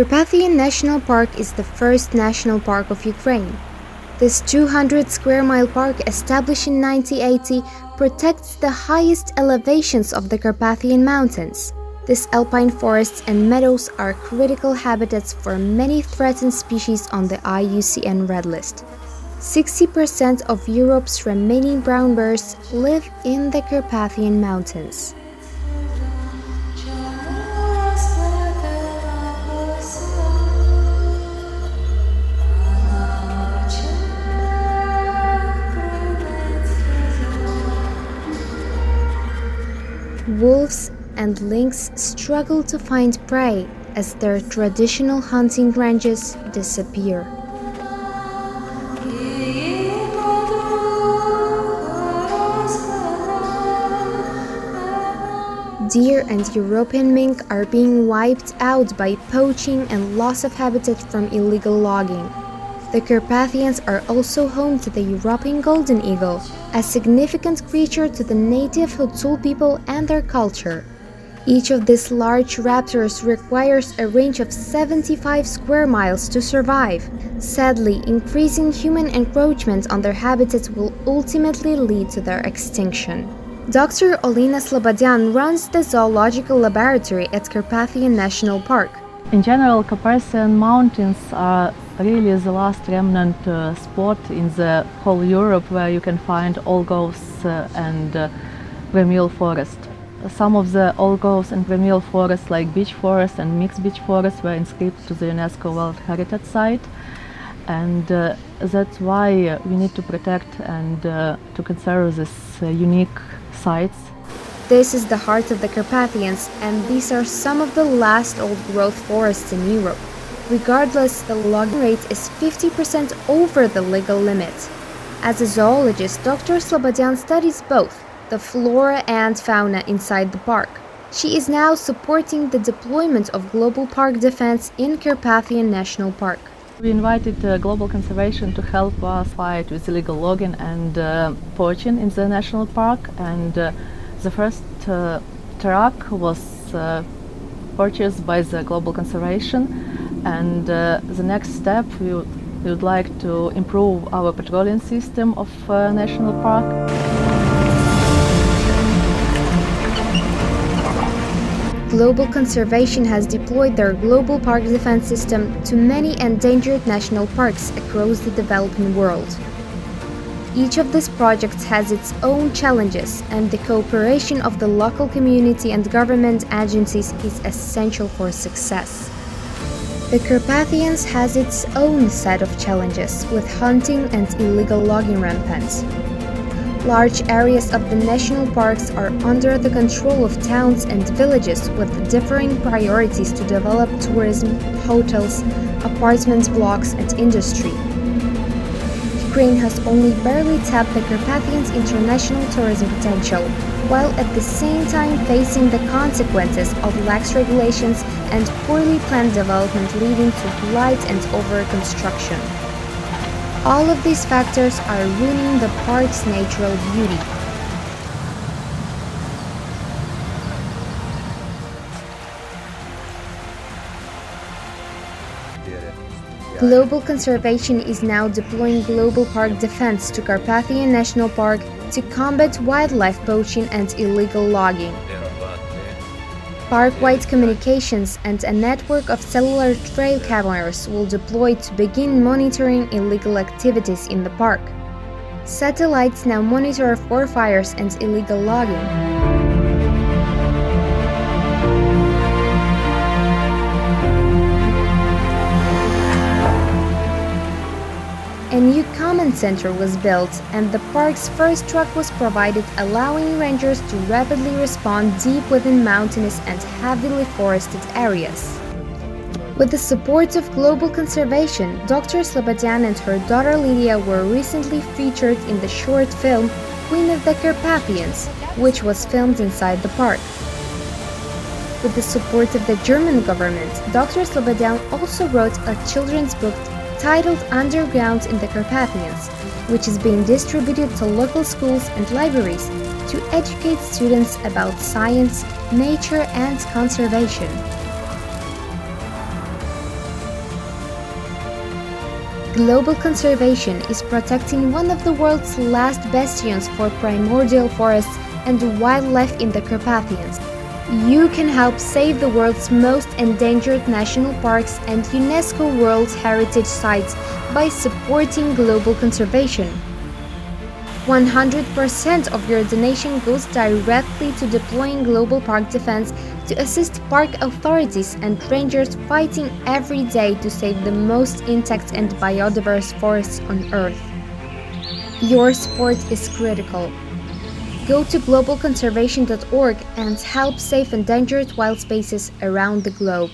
Carpathian National Park is the first national park of Ukraine. This 200-square-mile park, established in 1980, protects the highest elevations of the Carpathian Mountains. These alpine forests and meadows are critical habitats for many threatened species on the IUCN Red List. 60% of Europe's remaining brown bears live in the Carpathian Mountains. Wolves and lynx struggle to find prey as their traditional hunting ranges disappear. Deer and European mink are being wiped out by poaching and loss of habitat from illegal logging. The Carpathians are also home to the European golden eagle, a significant creature to the native Hutul people and their culture. Each of these large raptors requires a range of 75 square miles to survive. Sadly, increasing human encroachment on their habitats will ultimately lead to their extinction. Dr. Olena Slobodyan runs the zoological laboratory at Carpathian National Park. In general, Carpathian Mountains are really the last remnant spot in the whole Europe where you can find olives and primeval forest. Some of the olives and primeval forests, like beech forest and mixed beech forest, were inscribed to the UNESCO World Heritage Site, and that's why we need to protect and to conserve these unique sites. This is the heart of the Carpathians, and these are some of the last old-growth forests in Europe. Regardless, the logging rate is 50% over the legal limit. As a zoologist, Dr. Slobodyan studies both the flora and fauna inside the park. She is now supporting the deployment of global park defense in Carpathian National Park. We invited Global Conservation to help us fight with illegal logging and poaching in the national park, and the first truck was purchased by the Global Conservation, and the next step we would like to improve our patrolling system of national park. Global Conservation has deployed their global park defense system to many endangered national parks across the developing world. Each of these projects has its own challenges, and the cooperation of the local community and government agencies is essential for success. The Carpathians has its own set of challenges, with hunting and illegal logging rampant. Large areas of the national parks are under the control of towns and villages with differing priorities to develop tourism, hotels, apartment blocks, and industry. Ukraine has only barely tapped the Carpathians' international tourism potential, while at the same time facing the consequences of lax regulations and poorly planned development leading to blight and over-construction. All of these factors are ruining the park's natural beauty. Global Conservation is now deploying global park defense to Carpathian National Park to combat wildlife poaching and illegal logging. Park-wide communications and a network of cellular trail cameras will deploy to begin monitoring illegal activities in the park. Satellites now monitor forest fires and illegal logging. A new command center was built, and the park's first truck was provided, allowing rangers to rapidly respond deep within mountainous and heavily forested areas. With the support of Global Conservation, Dr. Slobodyan and her daughter Lydia were recently featured in the short film Queen of the Carpathians, which was filmed inside the park. With the support of the German government, Dr. Slobodyan also wrote a children's book titled Underground in the Carpathians, which is being distributed to local schools and libraries to educate students about science, nature, and conservation. Global conservation is protecting one of the world's last bastions for primordial forests and wildlife in the Carpathians. You can help save the world's most endangered national parks and UNESCO World Heritage Sites by supporting global conservation. 100% of your donation goes directly to deploying global park defense to assist park authorities and rangers fighting every day to save the most intact and biodiverse forests on Earth. Your support is critical. Go to globalconservation.org and help save endangered wild spaces around the globe.